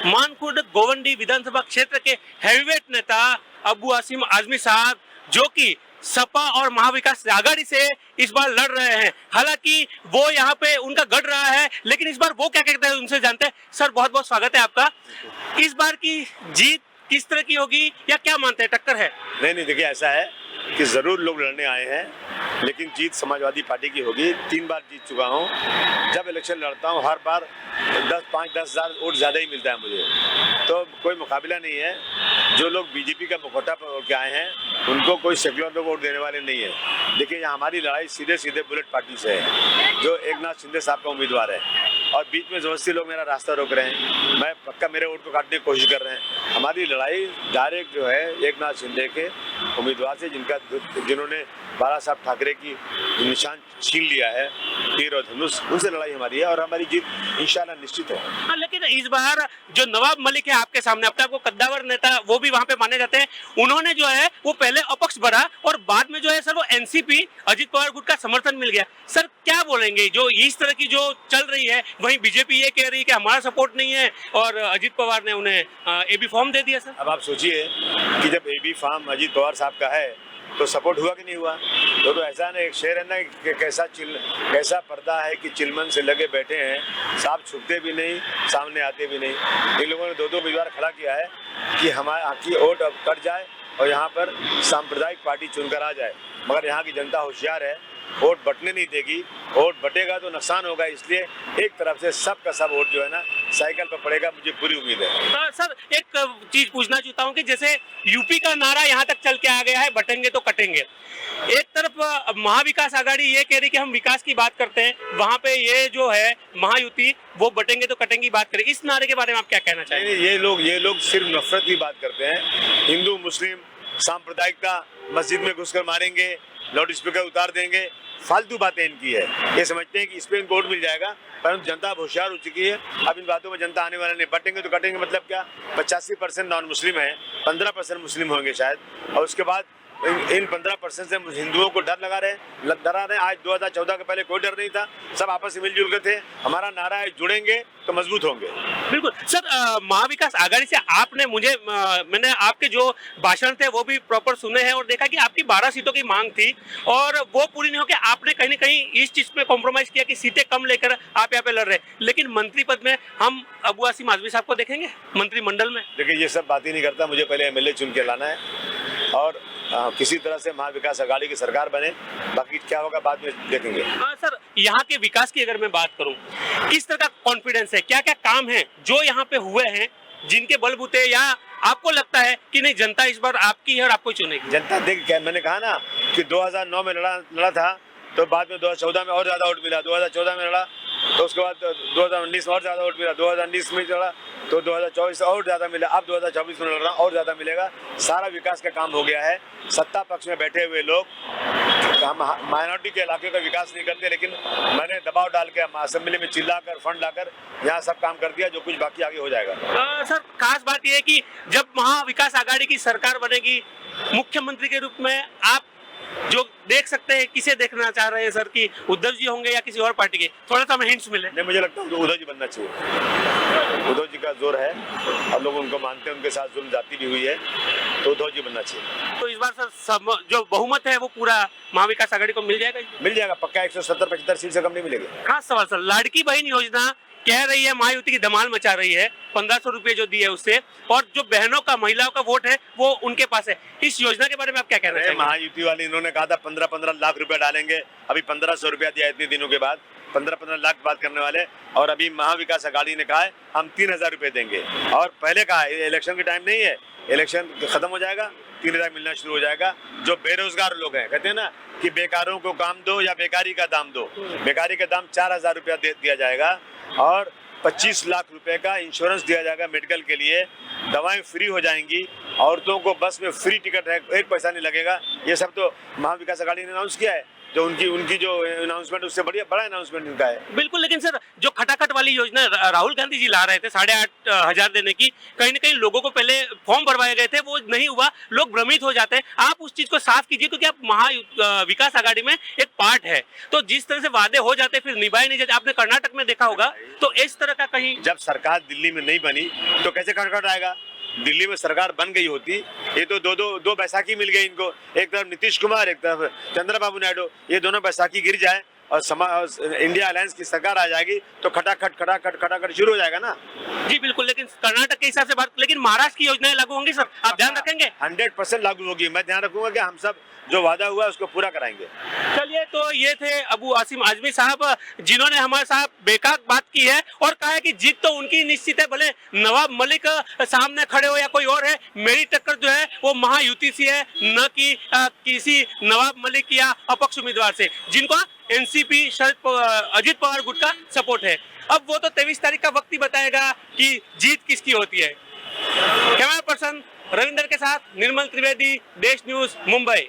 मानकुंड गोवंडी विधानसभा क्षेत्र के हैवीवेट नेता अबू आसिम आजमी साहब, जो कि सपा और महाविकास आघाड़ी से इस बार लड़ रहे हैं। हालांकि वो यहाँ पे उनका गढ़ रहा है, लेकिन इस बार वो क्या कहते हैं उनसे जानते हैं। सर, बहुत बहुत स्वागत है आपका। इस बार की जीत किस तरह की होगी या क्या मानते हैं, टक्कर है? नहीं, देखिए ऐसा है कि जरूर लोग लड़ने आए हैं, लेकिन जीत समाजवादी पार्टी की होगी। 3 बार जीत चुका हूँ। जब इलेक्शन लड़ता हूँ हर बार 5-10 हज़ार वोट ज़्यादा ही मिलता है मुझे, तो कोई मुकाबला नहीं है। जो लोग बीजेपी का मुखौटा पकड़ के आए हैं उनको कोई सेक्युलर लोग वोट देने वाले नहीं है। देखिए, यहाँ हमारी लड़ाई सीधे बुलेट पार्टी से है, जो एकनाथ शिंदे साहब का उम्मीदवार है, और बीच में जबरदस्ती लोग मेरा रास्ता रोक रहे हैं। मैं पक्का मेरे वोट को काटने की कोशिश कर रहे हैं। हमारी लड़ाई डायरेक्ट जो है एकनाथ शिंदे के उम्मीदवार से, जिन्होंने बाला साहब ठाकरे की निशान छीन लिया है, तीर और धनुष, उनसे लड़ाई हमारी है और हमारी जीत इंशाल्लाह निश्चित है। हाँ, लेकिन इस बार जो नवाब मलिक है आपके सामने, अपने आपको कद्दावर नेता वो भी वहाँ पे माने जाते हैं, उन्होंने जो है वो पहले अपक्ष भरा और बाद में जो है सर वो एनसीपी अजीत पवार गुट का समर्थन मिल गया। सर, क्या बोलेंगे जो इस तरह की जो चल रही है? वहीं बीजेपी ये कह रही है कि हमारा सपोर्ट नहीं है और अजीत पवार ने उन्हें एबी फॉर्म दे दिया। सर, अब आप सोचिए कि जब एबी फॉर्म अजीत पवार साहब का है तो सपोर्ट हुआ कि नहीं हुआ? तो ऐसा ना, एक शेर है ना कि कैसा पर्दा है कि चिलमन से लगे बैठे हैं, सांप छुपते भी नहीं, सामने आते भी नहीं। इन लोगों ने 2 उम्मीदवार खड़ा किया है कि हमारी वोट अब कट जाए और यहाँ पर सांप्रदायिक पार्टी चुनकर आ जाए, मगर यहाँ की जनता होशियार है, वोट बटने नहीं देगी। वोट बटेगा तो नुकसान होगा, इसलिए एक तरफ से सब का सब वोट जो है ना साइकिल पर पड़ेगा, मुझे पूरी उम्मीद है। सर, एक चीज पूछना चाहता हूँ कि जैसे यूपी का नारा यहाँ तक चल के आ गया है, बटेंगे तो कटेंगे। एक तरफ महाविकास आघाड़ी ये कह रही कि हम विकास की बात करते हैं, वहाँ पे ये जो है महायुति वो बटेंगे तो कटेंगे की बात करें। इस नारे के बारे में आप क्या कहना चाहेंगे? ये लोग सिर्फ नफरत की बात करते हैं। हिंदू मुस्लिम सांप्रदायिकता, मस्जिद में घुसकर मारेंगे, लाउड स्पीकर उतार देंगे, फालतू बातें इनकी है। ये समझते हैं कि इस पे इनको वोट मिल जाएगा, परंतु जनता अब होशियार हो चुकी है। अब इन बातों में जनता आने वाला नहीं। बटेंगे तो कटेंगे मतलब क्या? 85% नॉन मुस्लिम है, 15% मुस्लिम होंगे शायद, और उसके बाद इन 15% से हिंदुओं को डरा रहे हैं। आज 2014 के पहले कोई डर नहीं था, सब आपस में मिलजुल के थे। हमारा नारा है जुड़ेंगे तो मजबूत होंगे। बिल्कुल सर, महाविकास आघाड़ी से मैंने आपके जो भाषण थे वो भी प्रॉपर सुने हैं और देखा कि आपकी 12 सीटों की मांग थी और वो पूरी नहीं होकर आपने कहीं ना कहीं इस चीज पे कॉम्प्रोमाइज किया कि सीटें कम लेकर आप यहाँ पे लड़ रहे हैं। लेकिन मंत्री पद में हम अबू आसिम आजमी साहब को देखेंगे मंत्रिमंडल में? देखिए, ये सब बात ही नहीं करता। मुझे पहले एमएलए चुन के लाना है और किसी तरह से महाविकास आघाड़ी की सरकार बने, बाकी क्या होगा बाद में देखेंगे। हाँ सर, यहाँ के विकास की अगर मैं बात करूँ, किस तरह का कॉन्फिडेंस है, क्या क्या काम है जो यहाँ पे हुए हैं जिनके बलबूते, या आपको लगता है कि नहीं जनता इस बार आपकी है और आपको चुनेगी? जनता देख, मैंने कहा ना कि 2009 में लड़ा था, तो बाद में 2014 में और ज्यादा वोट मिला, 2014 में लड़ा तो उसके बाद 2019 में और ज्यादा वोट मिला, 2019 में लड़ा तो 2024 और ज्यादा मिला, अब 2024 में लड़ रहा और ज्यादा मिलेगा। सारा विकास का काम हो गया है। सत्ता पक्ष में बैठे हुए लोग हम माइनॉरिटी के इलाके का विकास नहीं करते, लेकिन मैंने दबाव डाल के असेंबली में चिल्लाकर फंड लाकर यहाँ सब काम कर दिया, जो कुछ बाकी आगे हो जाएगा। सर, खास बात यह है कि जब महाविकास आघाड़ी की सरकार बनेगी, मुख्यमंत्री के रूप में आप जो देख सकते हैं, किसे देखना चाह रहे हैं सर, कि उद्धव जी होंगे या किसी और पार्टी के? थोड़ा सा हमें हिंट्स मिले। नहीं, मुझे लगता है उद्धव जी बनना चाहिए। उद्धव जी का जोर है, अब लोग उनको मानते हैं, उनके साथ जुल्म जाती भी हुई है, तो उद्धव जी बनना चाहिए। तो इस बार सर जो बहुमत है वो पूरा महाविकास आघाड़ी को मिल जाएगा पक्का 170-75 सीट से कम नहीं मिलेगी। खास सवाल सर, लाड़की बहन योजना कह रही है महायुति की धमाल मचा रही है, 1500 रुपए जो दिए उससे, और जो बहनों का, महिलाओं का वोट है वो उनके पास है। इस योजना के बारे में आप क्या कहना चाहेंगे? महायुति वाले इन्होंने कहा था 15-15 लाख रुपए डालेंगे, अभी 1500 रुपया दिया इतने दिनों के बाद, 15-15 लाख बात करने वाले। और अभी महाविकास आघाड़ी ने कहा है हम 3000 रुपए देंगे, और पहले कहा है इलेक्शन के टाइम नहीं है, इलेक्शन खत्म हो जाएगा 3000 मिलना शुरू हो जाएगा। जो बेरोजगार लोग हैं, कहते हैं ना कि बेकारों को काम दो या बेकारी का दाम दो, बेकारी का दाम 4000 रुपया दिया जाएगा और 25 लाख रुपए का इंश्योरेंस दिया जाएगा मेडिकल के लिए। दवाएं फ्री हो जाएंगी, औरतों को बस में फ्री टिकट है, 1 पैसा नहीं लगेगा। ये सब तो महाविकास आघाड़ी ने अनाउंस किया है। जो उनकी उनकी जो अनाउंसमेंट उससे बड़ा अनाउंसमेंट इनका है। बिल्कुल, लेकिन सर जो खटाखट वाली योजना राहुल गांधी जी ला रहे थे 8,500 देने की, कहीं ना कहीं लोगों को पहले फॉर्म भरवाए गए थे, वो नहीं हुआ, लोग भ्रमित हो जाते हैं। आप उस चीज को साफ कीजिए, क्योंकि आप विकास आघाड़ी में एक पार्ट है, तो जिस तरह से वादे हो जाते फिर निभाए नहीं जाते। आपने कर्नाटक में देखा होगा, तो इस तरह का कहीं जब सरकार दिल्ली में नहीं बनी तो कैसे खटखट आएगा? दिल्ली में सरकार बन गई होती, ये तो दो बैसाखी मिल गई इनको, एक तरफ नीतीश कुमार, एक तरफ चंद्रबाबू नायडू, ये दोनों बैसाखी गिर जाए और इंडिया अलायंस की सरकार आ जाएगी तो खटाखट शुरू हो जाएगा ना। जी बिल्कुल, लेकिन कर्नाटक के हिसाब से बात, लेकिन महाराष्ट्र की योजनाएं लागू होंगी सर, आप ध्यान रखेंगे? 100% लागू होगी। मैं ध्यान रखूंगा कि हम सब जो वादा हुआ है उसको पूरा कराएंगे। चलिए, तो ये थे अबू आसिम आजमी साहब, जिन्होंने हमारे साथ बेकार बात की है और कहा है कि जीत तो उनकी निश्चित है, भले नवाब मलिक सामने खड़े हो या कोई और है, मेरी टक्कर जो है वो महायुति से है, न कि किसी नवाब मलिक या अपक्ष उम्मीदवार से, जिनको एनसीपी अजित पवार गुट का सपोर्ट है। अब वो तो 23 तारीख का वक्त ही बताएगा कि जीत किसकी होती है। कैमरा पर्सन रविंदर के साथ निर्मल त्रिवेदी, देश न्यूज, मुंबई।